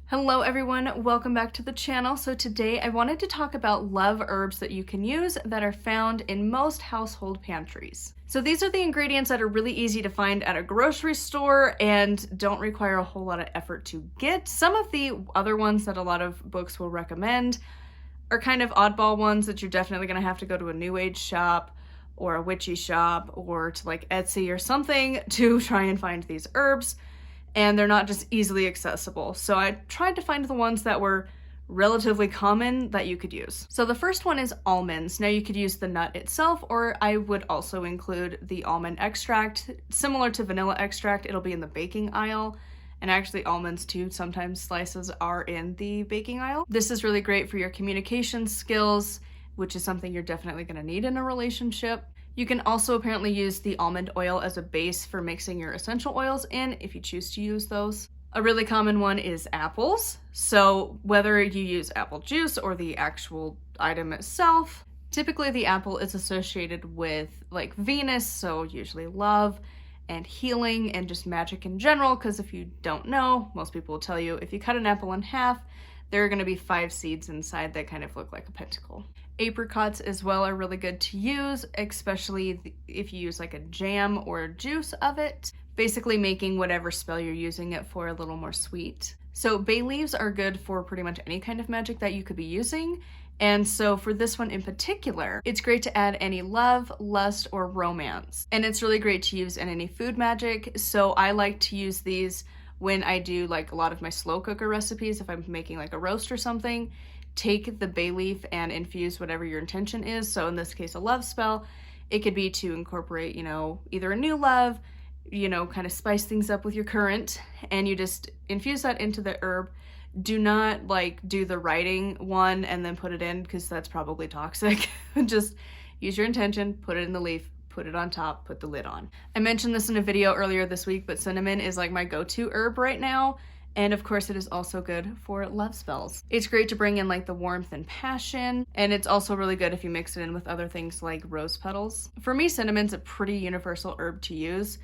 Hello everyone, welcome back to the channel. So today I wanted to talk about love herbs that you can use that are found in most household pantries. So these are the ingredients that are really easy to find at a grocery store and don't require a whole lot of effort to get. Some of the other ones that a lot of books will recommend are kind of oddball ones that you're definitely going to have to go to a new age shop or a witchy shop or to like Etsy or something to try and find these herbs. And they're not just easily accessible. So I tried to find the ones that were relatively common that you could use. So the first one is almonds. Now you could use the nut itself, or I would also include the almond extract. Similar to vanilla extract, it'll be in the baking aisle. And actually almonds too, sometimes slices are in the baking aisle. This is really great for your communication skills, which is something you're definitely gonna need in a relationship. You can also apparently use the almond oil as a base for mixing your essential oils in if you choose to use those. A really common one is apples. So whether you use apple juice or the actual item itself, typically the apple is associated with like Venus, so usually love and healing and just magic in general, because if you don't know, most people will tell you if you cut an apple in half, there are going to be 5 seeds inside that kind of look like a pentacle. Apricots as well are really good to use, especially if you use like a jam or a juice of it, basically making whatever spell you're using it for a little more sweet. So bay leaves are good for pretty much any kind of magic that you could be using. And so for this one in particular, it's great to add any love, lust, or romance. And it's really great to use in any food magic. So I like to use these when I do like a lot of my slow cooker recipes, if I'm making like a roast or something. Take the bay leaf and infuse whatever your intention is. So in this case, a love spell. It could be to incorporate, either a new love, kind of spice things up with your current, and you just infuse that into the herb. Do not like do the writing one and then put it in, because that's probably toxic. Just use your intention, put it in the leaf, put it on top, put the lid on. I mentioned this in a video earlier this week, but cinnamon is like my go-to herb right now. And of course it is also good for love spells. It's great to bring in like the warmth and passion, and it's also really good if you mix it in with other things like rose petals. For me, cinnamon's a pretty universal herb to use.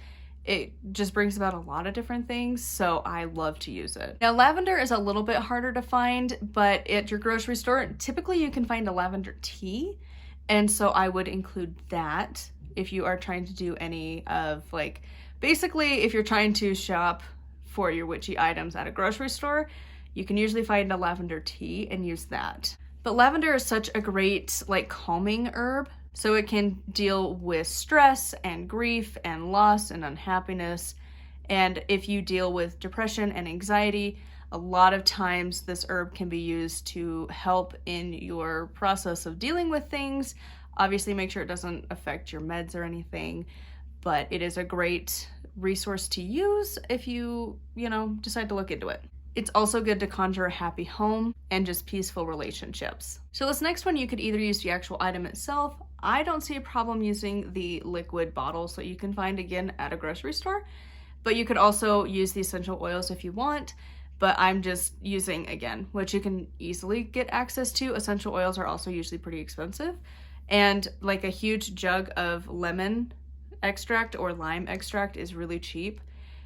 It just brings about a lot of different things, so I love to use it. Now lavender is a little bit harder to find, but at your grocery store, typically you can find a lavender tea, and so I would include that if you are trying to do any of like, basically if you're trying to shop for your witchy items at a grocery store, you can usually find a lavender tea and use that. But lavender is such a great like calming herb, so it can deal with stress and grief and loss and unhappiness. And if you deal with depression and anxiety, a lot of times this herb can be used to help in your process of dealing with things. Obviously make sure it doesn't affect your meds or anything, but it is a great resource to use if you decide to look into it. It's also good to conjure a happy home and just peaceful relationships. So this next one, you could either use the actual item itself. I don't see a problem using the liquid bottles that you can find again at a grocery store, but you could also use the essential oils if you want. But I'm just using, again, what you can easily get access to. Essential oils are also usually pretty expensive, and like a huge jug of lemon extract or lime extract is really cheap.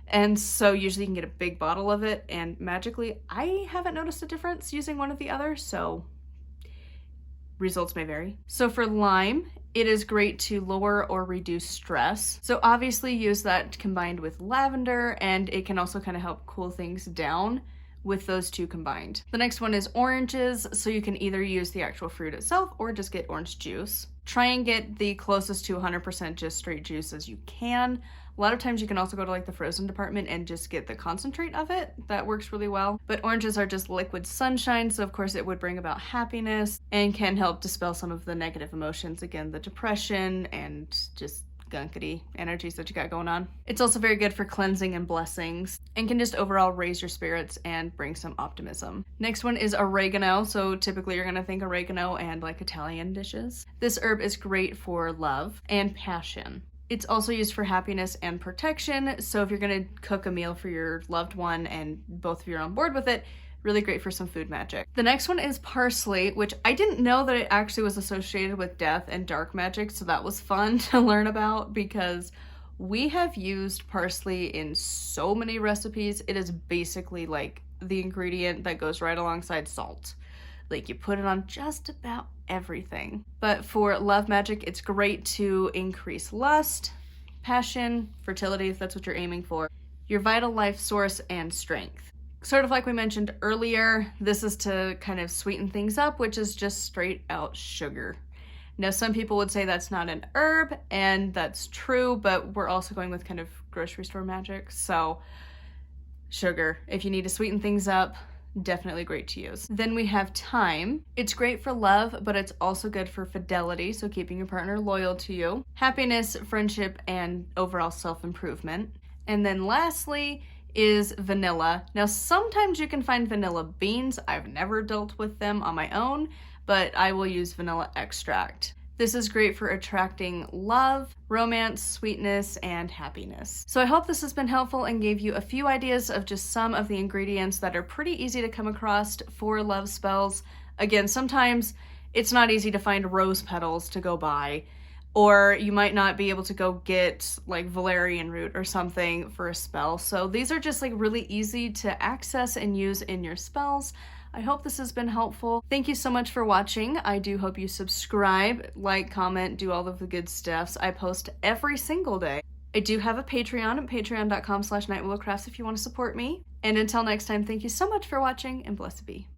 And so usually you can get a big bottle of it, and magically I haven't noticed a difference using one or the other, so results may vary. So for lime, it is great to lower or reduce stress. So obviously use that combined with lavender, and it can also kind of help cool things down with those two combined. The next one is oranges. So you can either use the actual fruit itself or just get orange juice. Try and get the closest to 100% just straight juice as you can. A lot of times you can also go to like the frozen department and just get the concentrate of it. That works really well. But oranges are just liquid sunshine, so of course it would bring about happiness and can help dispel some of the negative emotions. Again, the depression and just gunkety energies that you got going on. It's also very good for cleansing and blessings, and can just overall raise your spirits and bring some optimism. Next one is oregano. So typically you're gonna think oregano and like Italian dishes. This herb is great for love and passion. It's also used for happiness and protection. So if you're gonna cook a meal for your loved one and both of you are on board with it, really great for some food magic. The next one is parsley, which I didn't know that it actually was associated with death and dark magic, so that was fun to learn about, because we have used parsley in so many recipes. It is basically like the ingredient that goes right alongside salt. Like, you put it on just about everything. But for love magic, it's great to increase lust, passion, fertility, if that's what you're aiming for, your vital life source, and strength. Sort of like we mentioned earlier, this is to kind of sweeten things up, which is just straight out sugar. Now, some people would say that's not an herb, and that's true, but we're also going with kind of grocery store magic. So sugar, if you need to sweeten things up, definitely great to use. Then we have thyme. It's great for love, but it's also good for fidelity, so keeping your partner loyal to you, happiness, friendship, and overall self-improvement. And then lastly is vanilla. Now, sometimes you can find vanilla beans. I've never dealt with them on my own, but I will use vanilla extract. This is great for attracting love, romance, sweetness, and happiness. So I hope this has been helpful and gave you a few ideas of just some of the ingredients that are pretty easy to come across for love spells. Again, sometimes it's not easy to find rose petals to go buy, or you might not be able to go get like valerian root or something for a spell. So these are just like really easy to access and use in your spells. I hope this has been helpful. Thank you so much for watching. I do hope you subscribe, like, comment, do all of the good stuffs. I post every single day. I do have a Patreon at patreon.com/nightwillowcrafts if you want to support me. And until next time, thank you so much for watching, and blessed be.